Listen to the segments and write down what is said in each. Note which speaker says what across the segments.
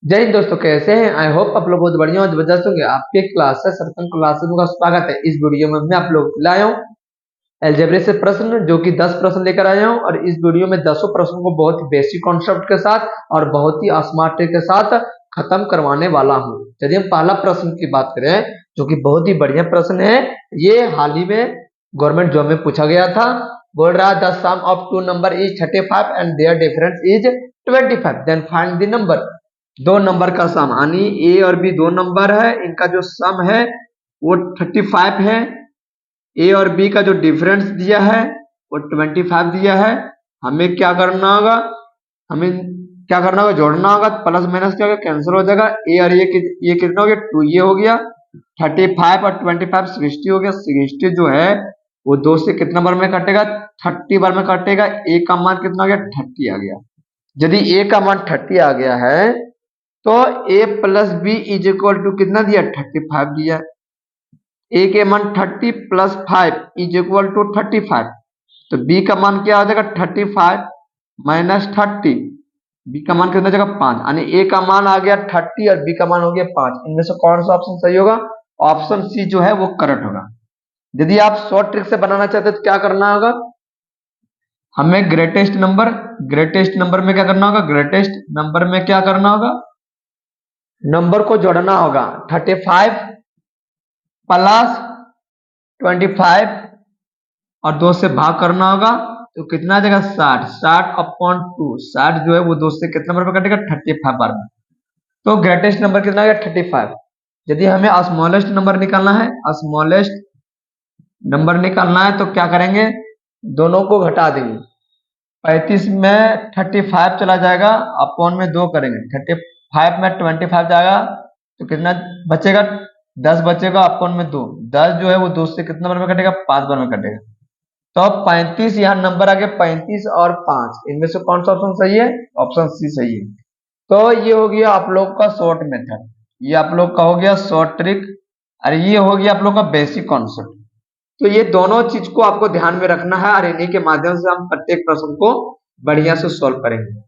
Speaker 1: जय हिंद दोस्तों, कैसे हैं? आई होप आप लोग बहुत बढ़िया और जबरदस्त होंगे। आपके क्लासेस सरकम क्लासेस का स्वागत है। इस वीडियो में मैं आप लोग लाया हूँ अलजेब्रा से प्रश्न, जो कि 10 प्रश्न लेकर आया हूँ। और इस वीडियो में 10 प्रश्नों को बहुत ही बेसिक कॉन्सेप्ट के साथ और बहुत ही स्मार्ट ट्रिक के साथ खत्म करवाने वाला हूँ। चलिए हम पहला प्रश्न की बात करें, जो कि बहुत ही बढ़िया प्रश्न है। ये हाल ही में गवर्नमेंट जॉब में पूछा गया था। बोल रहा the sum of two number is 35 and their difference is 25, then find the number. दो नंबर का सम, यानी ए और बी दो नंबर है, इनका जो सम है वो 35 है। ए और बी का जो डिफरेंस दिया है वो 25 दिया है। हमें क्या करना होगा? हमें क्या करना होगा? जोड़ना होगा। प्लस माइनस क्या होगा? कैंसिल हो जाएगा। ए और ये कितना हो गया? 2 ये हो गया। 35 और 25 60 हो गया। 60 जो है वो 2 से कितना बार में कटेगा? 30 बार में कटेगा। ए का मान कितना आ गया? 30 आ गया। यदि ए का मान 30 आ गया है तो a plus B is equal to कितना दिया? 35 दिया। a के मान 30 प्लस 5 इज इक्वल टू 35। तो b का मान क्या आ जाएगा? 35 माइनस 30। b का मान कितना जाएगा? 5। यानी a का मान आ गया 30 और b का मान हो गया 5। इनमें से कौन सा ऑप्शन सही होगा? ऑप्शन सी जो है वो करेक्ट होगा। यदि आप शॉर्ट ट्रिक से बनाना चाहते हैं तो क्या करना होगा? हमें ग्रेटेस्ट नंबर में क्या करना होगा? ग्रेटेस्ट नंबर में क्या करना होगा? नंबर को जोड़ना होगा। 35 प्लस 25 और 2 से भाग करना होगा। तो कितना आ जाएगा? 60। 60/2। 60 जो है वो 2 से कितना बार में कटेगा? 35 बार में। तो ग्रेटेस्ट नंबर कितना आ गया? 35। यदि हमें स्मॉलेस्ट नंबर निकालना है, स्मॉलेस्ट नंबर निकालना है तो क्या करेंगे? दोनों को घटा देंगे। 35 में 35 चला जाएगा, अपॉन में 2 करेंगे। 35 में 25 जाएगा तो कितना बचेगा? 10 बचेगा, अपॉन में 2। 10 जो है वो 2 से कितना बार में कटेगा? 5 बार में कटेगा। तो अब 35 यहाँ नंबर आ गया। 35 और 5, इनमें से कौन सा ऑप्शन सही है? ऑप्शन सी सही है। तो ये हो गया आप लोग का शॉर्ट मेथड, ये आप लोग का हो गया शॉर्ट ट्रिक, और ये हो गया आप लोग का बेसिक कॉन्सेप्ट। तो ये दोनों चीज को आपको ध्यान में रखना है और इन्हीं के माध्यम से हम प्रत्येक प्रश्न को बढ़िया से सॉल्व करेंगे।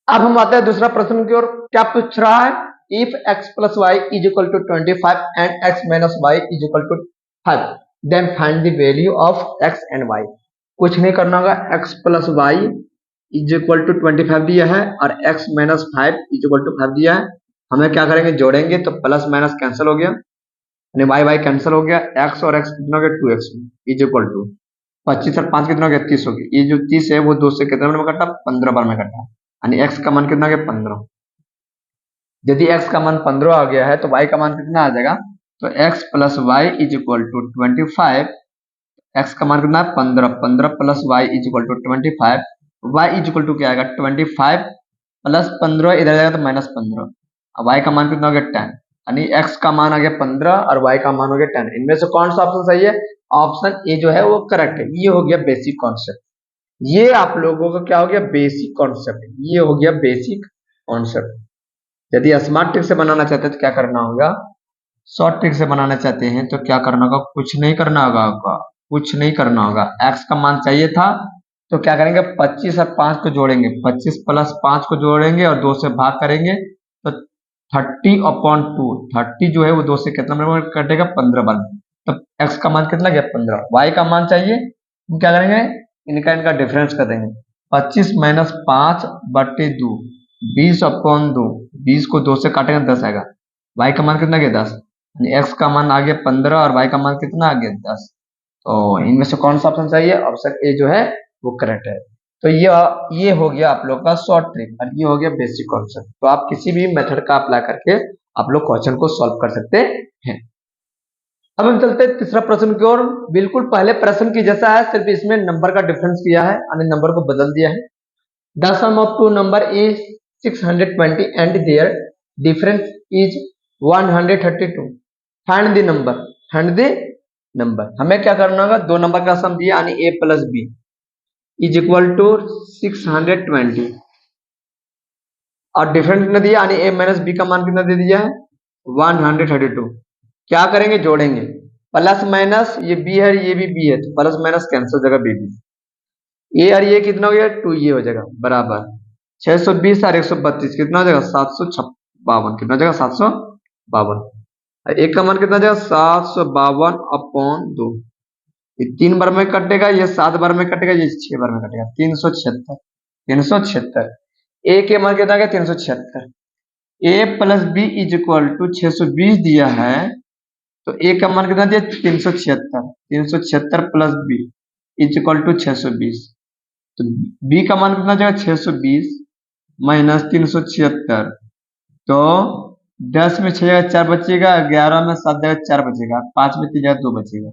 Speaker 1: अब हम आते हैं दूसरा प्रश्न की ओर। क्या पूछ रहा है? If x plus Y is equal to 25 and x minus Y is equal to 5, then find the value of x and y। कुछ नहीं करना होगा। x plus Y is equal to 25 दिया है और x minus 5 is equal to 5 दिया है। हमें क्या करेंगे? जोड़ेंगे। तो प्लस माइनस कैंसिल हो गया, यानी वाई वाई कैंसिल हो गया। x और x कितना हो गया? 2x इज इक्वल टू 25 और 5 कितना हो गया? 30 हो गया। ये जो 30 है वो 2 से कितने बार में कटा? 15 बार में कटा। यानी x का मान कितना आ गया? 15। यदि x का मान 15 आ गया है तो y का मान कितना आ जाएगा? तो x plus Y is equal to 25। x का मान कितना है? 15। 15 plus Y is equal to 25। y is equal to क्या आएगा? 25 प्लस 15, इधर जाएगा तो माइनस 15। अब y का मान कितना हो गया? 10। यानी x का मान आ गया 15 और y का मान हो गया 10। इनमें से कौन सा ऑप्शन सही है? ऑप्शन ए जो है वो करेक्ट है। ये हो गया बेसिक कॉन्सेप्ट। ये आप लोगों का क्या हो गया? Basic concept. ये हो गया बेसिक कॉन्सेप्ट। यदि स्मार्ट ट्रिक से बनाना चाहते हैं तो क्या करना होगा? शॉर्ट ट्रिक से बनाना चाहते हैं तो क्या करना होगा? कुछ नहीं करना होगा आपका, कुछ नहीं करना होगा। x का मान चाहिए था तो क्या करेंगे? 25 और 5 को जोड़ेंगे। 25 प्लस 5 को जोड़ेंगे और 2 से भाग करेंगे तो 30/2। 30 जो है वो 2 से कितना बार में कटेगा? 15 बार में। तो x का मान कितना गया? 15। y का मान चाहिए, हम क्या करेंगे? इनका डिफरेंस कर देंगे। 25 माइनस 5/2, 20/2। 20 को 2 से काटेंगे 10 आएगा। y का मान कितना गया? 10। एक्स का मान आ गया 15 और y का मान कितना आ गया? 10। तो इनमें से कौन सा ऑप्शन सही है? ऑप्शन ए जो है वो करेक्ट है। तो ये हो गया आप लोग का शॉर्ट ट्रिक और ये हो गया बेसिक कॉन्सेप्ट। तो आप किसी भी मेथड का अप्लाई करके आप लोग क्वेश्चन को सॉल्व कर सकते हैं। अब हम चलते हैं तीसरा प्रश्न की ओर। बिल्कुल पहले प्रश्न की जैसा है, सिर्फ इसमें नंबर का डिफरेंस किया है, यानी नंबर को बदल दिया है। The sum of two number is 620 and their difference is 132। Find the number. Find the number. हमें क्या करना होगा? दो नंबर का सम दिया, यानी a plus B is equal to 620 और डिफरेंस ने दिया, यानी a माइनस बी का मान कितना दे दिया है? 132। क्या करेंगे? जोड़ेंगे। प्लस माइनस ये b है, ये भी b है, तो प्लस माइनस कैंसिल हो जाएगा। b भी ए और ये कितना हो गया? 2 ये हो जाएगा बराबर। 620 और 132 कितना हो जाएगा 752, कितना हो जाएगा 752। एक का मान कितना हो जाएगा 752/2। ये 3 बार में कटेगा, ये 7 बार में कटेगा, ये 6 बार में कटेगा, 376। 376 ए के मान कितना आ गया 376। A plus B is equal to 620 दिया है, तो ए का मान कितना दिया 376। 376 plus B is equal to 620। तो बी का मान कितना जाएगा 620 माइनस 376। तो 10 में 6 जगह 4 बचेगा, 11 में 7 जगह 4 बचेगा, 5 में 3 जगह 2 बचेगा।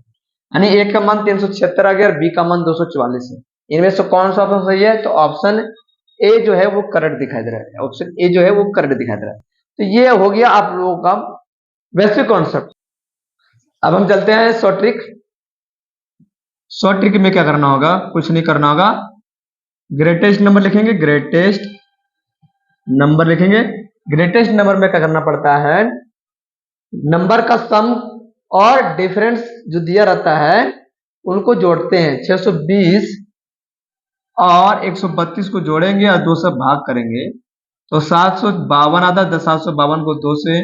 Speaker 1: यानी ए का मान 376 आ गया और बी का मान 244 है। इनमें से कौन सा ऑप्शन सही है? तो ऑप्शन ए जो है वो करेक्ट दिखाई दे रहा है। ऑप्शन ए जो है वो करेक्ट दिखाई दे रहा है। तो ये हो गया आप लोगों का बेसिक कॉन्सेप्ट। अब हम चलते हैं शॉर्ट ट्रिक। शॉर्ट ट्रिक में क्या करना होगा? कुछ नहीं करना होगा, ग्रेटेस्ट नंबर लिखेंगे। ग्रेटेस्ट नंबर लिखेंगे। ग्रेटेस्ट नंबर में क्या करना पड़ता है? नंबर का सम और डिफरेंस जो दिया रहता है उनको जोड़ते हैं। 620 और 132 को जोड़ेंगे और 2 से भाग करेंगे तो 752 आता है। 752 को 2 से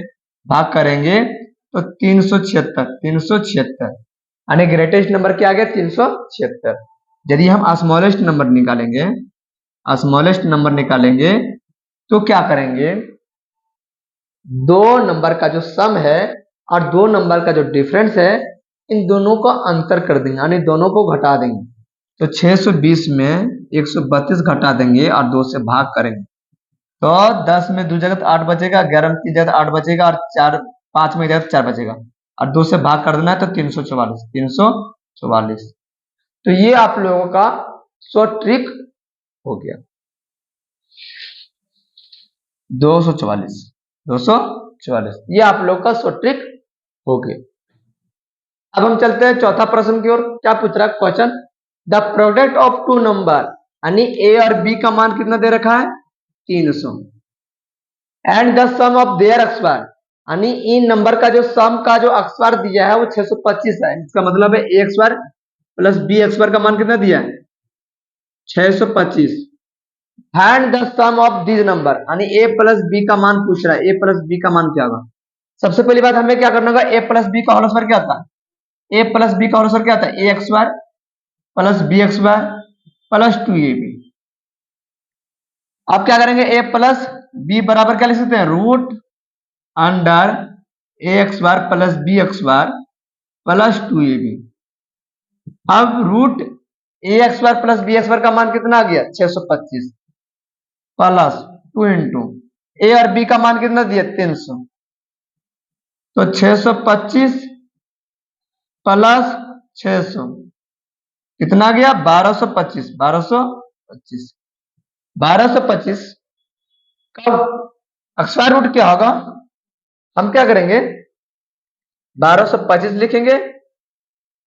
Speaker 1: भाग करेंगे तो 376। 376 यानी ग्रेटेस्ट नंबर क्या आ गया 376। यदि हम स्मॉलेस्ट नंबर निकालेंगे, स्मॉलेस्ट नंबर निकालेंगे तो क्या करेंगे? दो नंबर का जो सम है और दो नंबर का जो डिफरेंस है, इन दोनों का अंतर कर देंगे, यानी दोनों को घटा देंगे। तो 620 में 132 घटा देंगे और 2 से भाग करेंगे तो 10 में 2 जगह तो 8 बचेगा, 11 में 3 जगह 8 बचेगा और 5 में जगह 4 बचेगा और 2 से भाग कर देना है तो 344। 344। तो ये आप लोगों का शॉर्ट ट्रिक हो गया। 244। 244 ये आप लोग का शॉर्ट ट्रिक हो गया। अब हम चलते हैं चौथा प्रश्न की ओर। क्या पूछ रहा है question? The product of two number, यानी ए और बी का मान कितना दे रखा है 300, and the sum of their अक्सवार, यानी इन नंबर का जो सम का जो अक्सवार दिया है वो 625 है। इसका मतलब है ए अक्सवार प्लस बी अक्सवार का मान कितना दिया है 625। Find the sum of this number, यानी ए प्लस बी का मान पूछ रहा है। ए प्लस बी का मान क्या होगा? सबसे पहली बात हमें क्या करना होगा? ए प्लस बी का होल स्क्वायर क्या होता है? ए प्लस बी का होल स्क्वायर क्या होता है? A X square plus B X square plus 2ab। आप क्या करेंगे? ए प्लस बी बराबर क्या लिख सकते हैं? Root under A X square plus B X square plus 2ab। अब root A X square plus B X square का मान कितना आ गया 625 प्लस 2 इंटू ए और बी का मान कितना दिया 300। तो 625 प्लस 600 कितना आ गया 1225। 1225 1225 का स्क्वायर रूट क्या होगा? हम क्या करेंगे? 1225 लिखेंगे,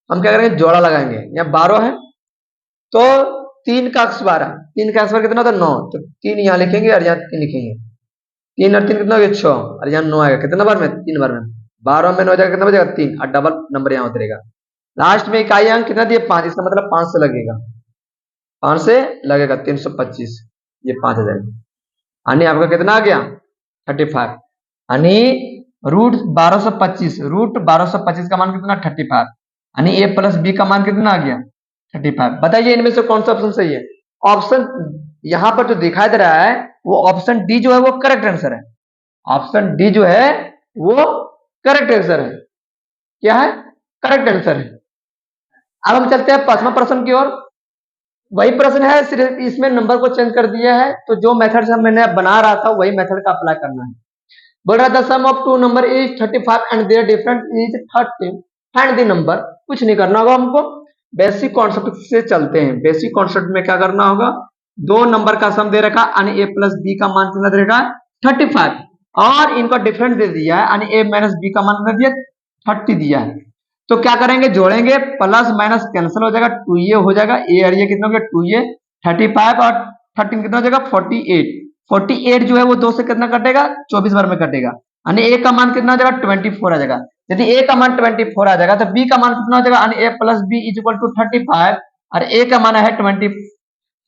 Speaker 1: हम क्या करेंगे जोड़ा लगाएंगे। यहाँ 12 है तो 3 का स्क्वायर है, 3 का स्क्वायर कितना होता है 9, तो 3 यहाँ लिखेंगे और यहाँ 3 लिखेंगे। 3 और 3 कितना हो गया 6 और यहाँ 9 आएगा। कितना बार में? 3 बार में। 12 में 9 जाएगा कितना बचेगा 3 और डबल नंबर यहाँ उतरेगा। लास्ट में इकाई अंक कितना दिए 5, इसका मतलब 5 से लगेगा, 5 से लगेगा 325, ये 5 आ जाएगा। यानी आपका कितना आ गया 35। यानी रूट 1225, रूट 1225 का मान कितना 35। यानी ए प्लस बी का मान कितना आ गया 35। बताइए इनमें से कौन सा ऑप्शन सही है? ऑप्शन यहां पर जो दिखाई दे रहा है वो ऑप्शन डी जो है वो करेक्ट आंसर है। ऑप्शन डी जो है वो करेक्ट आंसर है। क्या है? करेक्ट आंसर है। अब हम चलते हैं पांचवा प्रश्न की ओर। वही प्रश्न है, सिर्फ इसमें नंबर को चेंज कर दिया है। तो जो मेथड से मैंने बना रहा था वही मेथड का अप्लाई करना है। बोल रहा था sum of two number is 35 and their difference is 30, find the number. कुछ नहीं करना होगा हमको, बेसिक कॉन्सेप्ट से चलते हैं। बेसिक कॉन्सेप्ट में क्या करना होगा? दो नंबर का सम दे रखा, यानी ए प्लस बी का मान कितना दे रखा है 35, और इनका डिफरेंस दे दिया है, यानी ए माइनस बी का मान कितना दिया 30 दिया है। तो क्या करेंगे? जोड़ेंगे, प्लस माइनस कैंसिल हो जाएगा, 2a हो जाएगा। ए और ये कितना हो गया 2a, 35 और 13 कितना हो जाएगा 48। 48 जो है वो 2 से कितना कटेगा 24 बार में कटेगा, यानी ए का मान कितना हो जाएगा 24 आ जाएगा। यदि ए का मान 24 आ जाएगा तो बी का मान कितना हो जाएगा, यानी A plus B is equal to 35 और ए का मान है 20।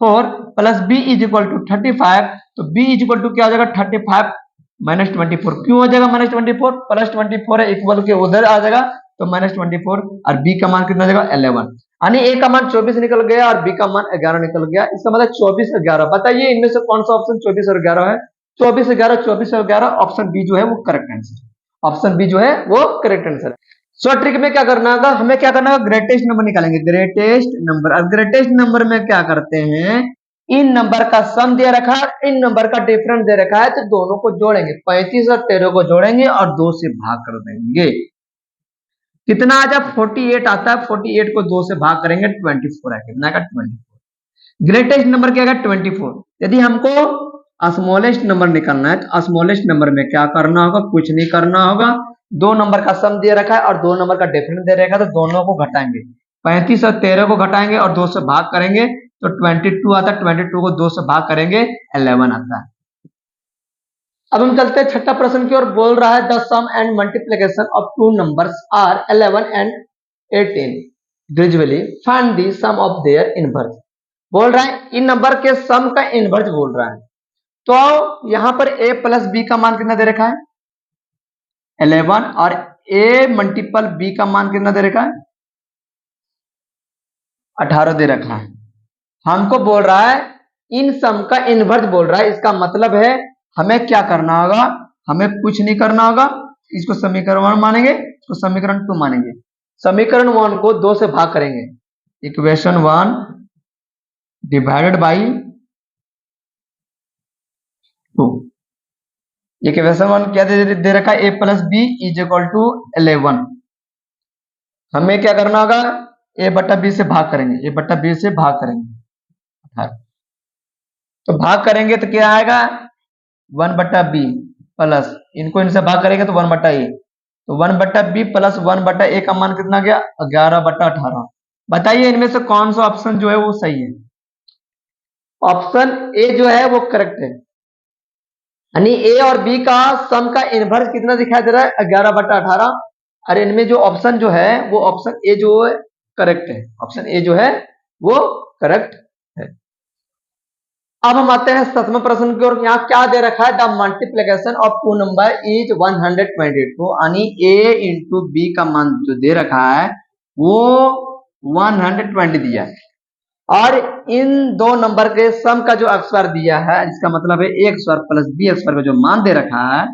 Speaker 1: 4 plus B is equal to 35, तो बी इज इक्वल टू क्या हो जाएगा 35 माइनस 24। क्यों हो जाएगा माइनस 24? प्लस 24 है, इक्वल के उधर आ जाएगा तो माइनस 24, और बी का मान कितना आ जाएगा 11। यानी ए का मान 24 निकल गया और बी का मान 11 निकल गया। इसका मतलब 24 और 11। बताइए इनमें से कौन सा ऑप्शन 24 और 11 है? 24 11, 24 और 11, ऑप्शन बी जो है वो करेक्ट आंसर। ऑप्शन बी जो है वो करेक्ट आंसर है। सो ट्रिक में क्या करना होगा, हमें क्या करना होगा, ग्रेटेस्ट नंबर निकालेंगे, ग्रेटेस्ट नंबर। अब ग्रेटेस्ट नंबर में क्या करते हैं, इन नंबर का सम दे रखा है, इन नंबर का डिफरेंस दे रखा है, तो दोनों को जोड़ेंगे, 35 और 13 को जोड़ेंगे और 2 से भाग कर देंगे। कितना आ जाए 48 आता है, 48 को 2 से भाग करेंगे 24 है, कितना का 24। ग्रेटेस्ट नंबर क्या है 24। यदि हमको स्मॉलेस्ट नंबर निकालना है तो स्मॉलेस्ट नंबर में क्या करना होगा, कुछ नहीं करना होगा, दो नंबर का सम दे रखा है और दो नंबर का डिफरेंस दे रखा है, तो दोनों को घटाएंगे, 35 और 13 को घटाएंगे और 2 से भाग करेंगे तो 22 आता है, 22 को 2 से भाग करेंगे 11 आता है। अब हम चलते हैं छठा प्रश्न की ओर। बोल रहा है the sum and multiplication of two numbers are 11 and 18, gradually find the sum of their inverse. बोल रहा है इन नंबर के सम का इनवर्स बोल रहा है। तो यहां पर a प्लस बी का मान कितना दे रखा है 11, और a मल्टीपल b का मान कितना दे रखा है 18 दे रखा है। हमको बोल रहा है इन सम का इनवर्स बोल रहा है। इसका मतलब है हमें क्या करना होगा, हमें कुछ नहीं करना होगा, इसको समीकरण 1 मानेंगे, इसको समीकरण 2 मानेंगे। समीकरण 1 को 2 से भाग करेंगे, इक्वेशन 1 डिवाइडेड बाई 2। इक्वेशन 1 क्या दे रखा है, a plus B is equal to 11। हमें क्या करना होगा, a बट्टा बी से भाग करेंगे, a बट्टा बी से भाग करेंगे, तो भाग करेंगे तो क्या आएगा 1 बट्टा बी प्लस, इनको इनसे भाग करेंगे तो 1 बट्टा ए, तो 1 बट्टा बी प्लस 1 बट्टा ए का मान कितना गया 11 बट्टा 18। बताइए इनमें से कौन सा ऑप्शन जो है वो सही है? ऑप्शन ए जो है वो करेक्ट है, यानी ए और बी का सम का इनवर्स कितना दिखाई दे रहा है 11 बट्टा 18। और इनमें जो ऑप्शन जो है वो ऑप्शन ए जो है करेक्ट है, ऑप्शन ए जो है वो करेक्ट है। अब हम आते हैं 7वें प्रश्न की ओर। यहाँ क्या दे रखा है, the multiplication of two number is 122, यानी a इंटू बी का मान जो दे रखा है वो 120 दिया है, और इन दो नंबर के सम का जो स्क्वायर दिया है, इसका मतलब है a square plus B square का जो मान दे रखा है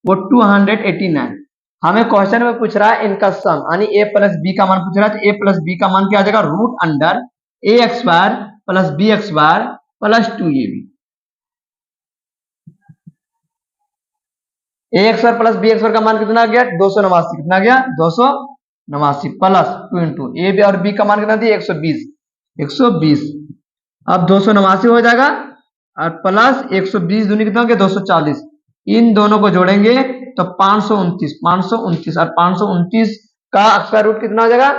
Speaker 1: वो 289। हमें क्वेश्चन में पूछ रहा है इनका सम, यानी a प्लस बी का मान पूछ रहा है, तो a प्लस बी का मान क्या आ जाएगा, root under a square plus B square plus 2ab। a square plus B square का मान कितना आ गया 289, कितना गया 289 प्लस 2 इंटू ए और बी का मान कितना दिया 120, 120। अब 289 हो जाएगा और प्लस 120 दूनी कितना हो गया 240। इन दोनों को जोड़ेंगे तो 529, 529 और 529 का स्क्वायर रूट कितना हो जाएगा,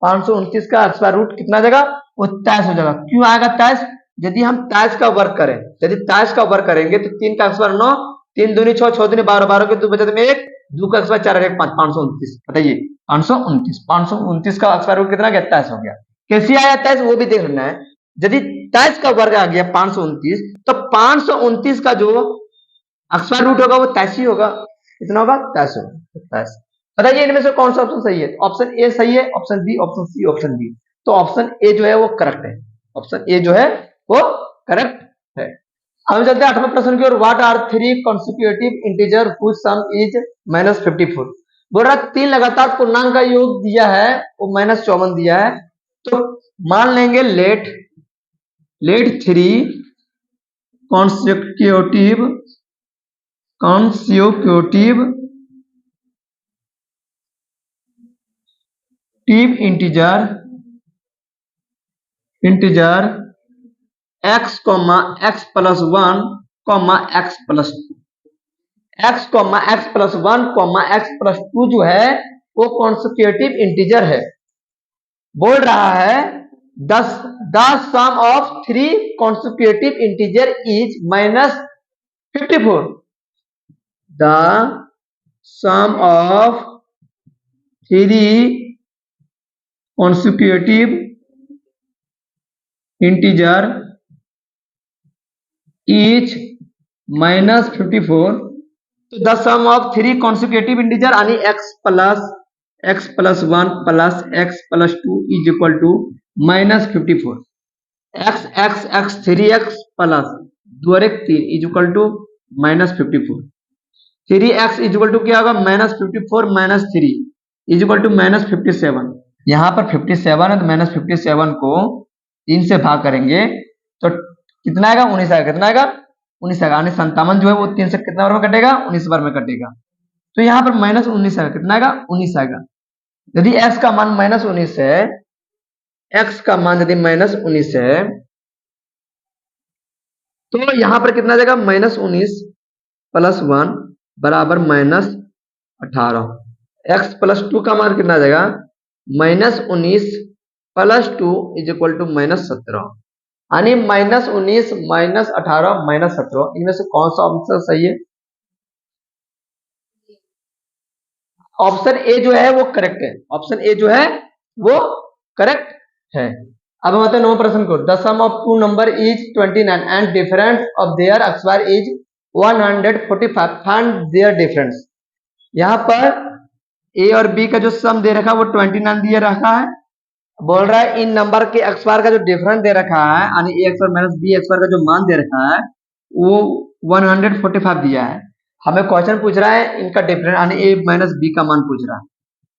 Speaker 1: 529 का स्क्वायर रूट कितना हो जाएगा वो 23 हो जाएगा। क्यों आएगा 23? यदि हम 23 का वर्क करें, यदि 23 का वर्क करेंगे तो 3 का स्क्वायर 9, 3 दूनी 6, 6 दूनी 12, 12 के 2 बचे में 1, 2 का स्क्वायर 4 और 1 5, 529। बताइए 529, 529 का स्क्वायर रूट कितना गया 23 हो गया। कैसे आया 23 वो भी देखना है। यदि 23 का वर्ग आ गया 529, तो 529 का जो स्क्वायर रूट होगा वो 23 ही होगा, कितना होगा 23 होगा, 23। बताइए इनमें से कौन सा ऑप्शन सही है? ऑप्शन ए सही है, option B, option C, option D. तो ऑप्शन ए जो है वो करेक्ट है, ऑप्शन ए जो है वो करेक्ट है। हम चलते हैं 8वें प्रश्न की ओर। What are 3 consecutive integer whose sum is -54। बोल रहा 3 लगातार पूर्णांक का योग दिया है वो -54 दिया है। तो मान लेंगे let 3 consecutive integer x, x plus 1, x plus 2, x, x plus 1, x plus 2 जो है वो कॉन्सिक्यूटिव इंटीजर है। बोल रहा है the sum of 3 consecutive integer is -54। The sum of 3 consecutive integer each minus 54. तो the sum of three consecutive integer यानी x plus 1 plus x plus 2 is equal to minus 54. x 3x plus 2 is equal to minus 54. 3x is equal to क्या होगा minus 54 minus 3 is equal to minus 57. यहाँ पर 57 है तो minus 57 को 3 से भाग करेंगे तो कितना आएगा 19 आएगा. कितना आएगा 19 आएगा. यानी 57 जो है वो 3 से कितना बार में कटेगा 19 बार में कटेगा. तो यहाँ पर माइनस 19 आएगा. कितना आएगा 19 आएगा. यदि x का मान माइनस 19 है, x का मान यदि माइनस 19 है तो यहाँ पर कितना आ जाएगा माइनस 19 प्लस 1 बराबर माइनस 18. x प्लस 2 का मान कितना आ जाएगा minus 19 plus 2 is equal to minus 17. यानी माइनस 19 माइनस 18 माइनस 17 इनमें से कौन सा ऑप्शन सही है. ऑप्शन ए जो है वो करेक्ट है. ऑप्शन ए जो है वो करेक्ट है. अब हम आते हैं 9 प्रश्न को. The sum of two number is 29 and difference of their X is 145. Find their difference. यहाँ पर ए और बी का जो सम दे रखा है वो 29 दिया रखा है. बोल रहा है इन नंबर के एक्स बार का जो डिफरेंस दे रखा है यानी ए एक्स बार माइनस बी एक्स बार का जो मान दे रखा है वो 145 दिया है. हमें क्वेश्चन पूछ रहा है इनका डिफरेंस यानी ए माइनस बी का मान पूछ रहा है.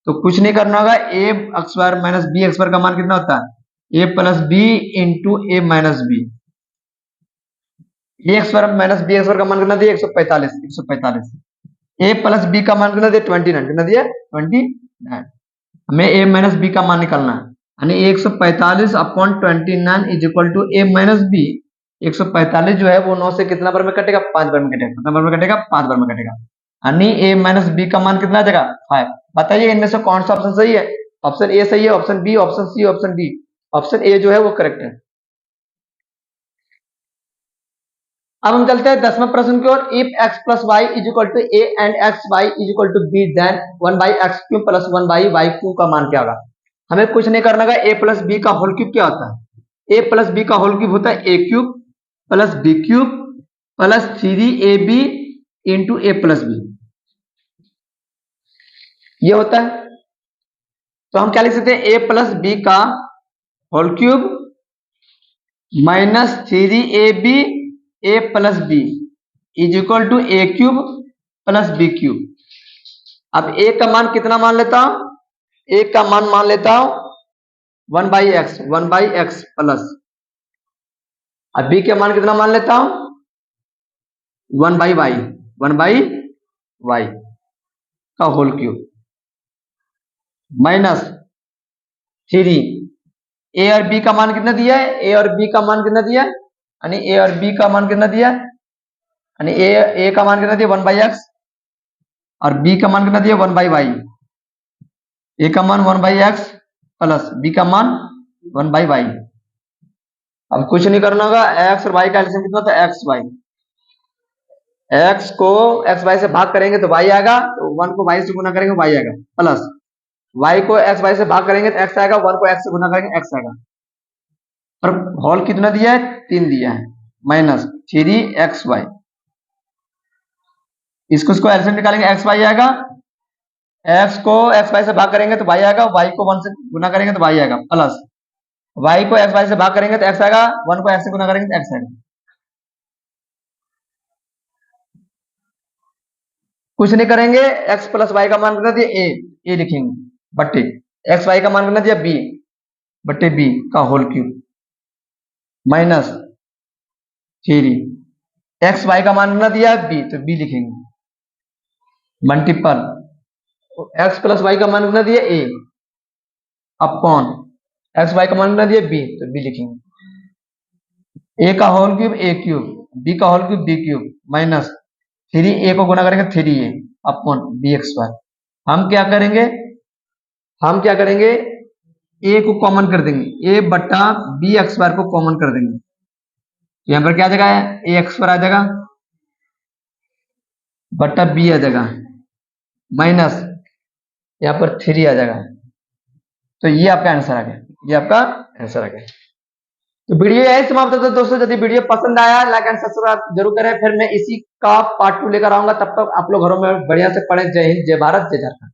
Speaker 1: तो कुछ नहीं करना होगा. ए एक्स बार माइनस बी एक्स बार का मान कितना होता है A plus B into A minus B. A x bar minus B x बार का मान कितना दिया 145. ए प्लस बी का मान कितना दिया 29. कितना दिया 29. हमें ए माइनस बी का मान निकालना है यानी 145 upon 29 is equal to A minus B. 145 जो है वो 9 से कितना बार में कटेगा 5 बार में कटेगा. कितना बार में कटेगा 5 बार में कटेगा. यानी ए माइनस बी का मान कितना आ जाएगा 5. बताइए इनमें से कौन सा ऑप्शन सही है. ऑप्शन ए सही है, option B, option C, option D. Option A जो है वो करेक्ट है. अब हम चलते हैं 10वें प्रश्न की ओर. If x plus Y is equal to A and X Y is equal to B then 1 by X cube plus 1 by Y cube का मान क्या होगा. हमें कुछ नहीं करना होगा. ए प्लस बी का होल क्यूब क्या होता है. ए प्लस बी का होल क्यूब होता है A cube plus B cube plus 3ab into A plus B. ये होता है. तो हम क्या लिख सकते हैं ए प्लस बी का whole cube minus 3ab A plus B is equal to A cube plus B cube. अब ए का मान कितना मान लेता हूं. ए का मान लेता हूं 1 बाई एक्स प्लस. अब बी का मान कितना मान लेता हूं 1 बाई वाई का होल क्यूब माइनस 3. ए और बी का मान कितना दिया है. ए और बी का मान कितना दिया है यानी ए और बी का मान कितना दिया यानी ए का मान कितना दिया 1 बाई एक्स और बी का मान कितना दिया 1 बाई वाई. ए का मान 1 बाई एक्स प्लस बी का मान 1 बाई वाई. अब कुछ नहीं करना होगा. एक्स और वाई का एलसीएम कितना होता है एक्स वाई. एक्स को एक्स वाई से भाग करेंगे तो वाई आएगा. तो 1 को वाई से गुना करेंगे वाई आएगा प्लस वाई को एक्स वाई से भाग करेंगे तो एक्स आएगा. 1 को एक्स से गुना करेंगे एक्स आएगा. और होल कितना दिया है 3 दिया है माइनस 3xy. इसको एलसीएम निकालेंगे एक्स वाई आएगा. एक्स को एक्स वाई से भाग करेंगे तो वाई आएगा. वाई को 1 से गुना करेंगे तो वाई आएगा प्लस वाई को एक्स वाई से भाग करेंगे तो एक्स आएगा. 1 को एक्स से गुना करेंगे तो एक्स आएगा. कुछ नहीं करेंगे. एक्स प्लस वाई का मान कितना दिया ए लिखेंगे बट्टे एक्स वाई का मान कितना दिया बी बट्टे बी का whole cube minus 3. X Y का मान कितना दिया बी तो बी लिखेंगे मल्टीपल एक्स प्लस वाई का मान कितना दिया ए अपॉन एक्स वाई का मान कितना दिया बी तो बी लिखेंगे. ए का whole cube A cube B का whole cube B cube minus 3 A को गुना करेंगे 3a upon B x Y. हम क्या करेंगे ए को कॉमन कर देंगे. ए बट्टा बी एक्स वाई को कॉमन कर देंगे. तो यहां पर क्या आ जाएगा ए एक्स पर आ जाएगा बट्टा बी आ जाएगा माइनस यहां पर 3 आ जाएगा. तो ये आपका आंसर आ गया. तो वीडियो यही समाप्त होता है दोस्तों। यदि वीडियो पसंद आया लाइक एंड सब्सक्राइब जरूर करें, फिर मैं इसी का पार्ट 2 लेकर आऊंगा। तब तक आप लोग घरों में बढ़िया से पढ़ें। जय हिंद, जय भारत, जय झारखंड।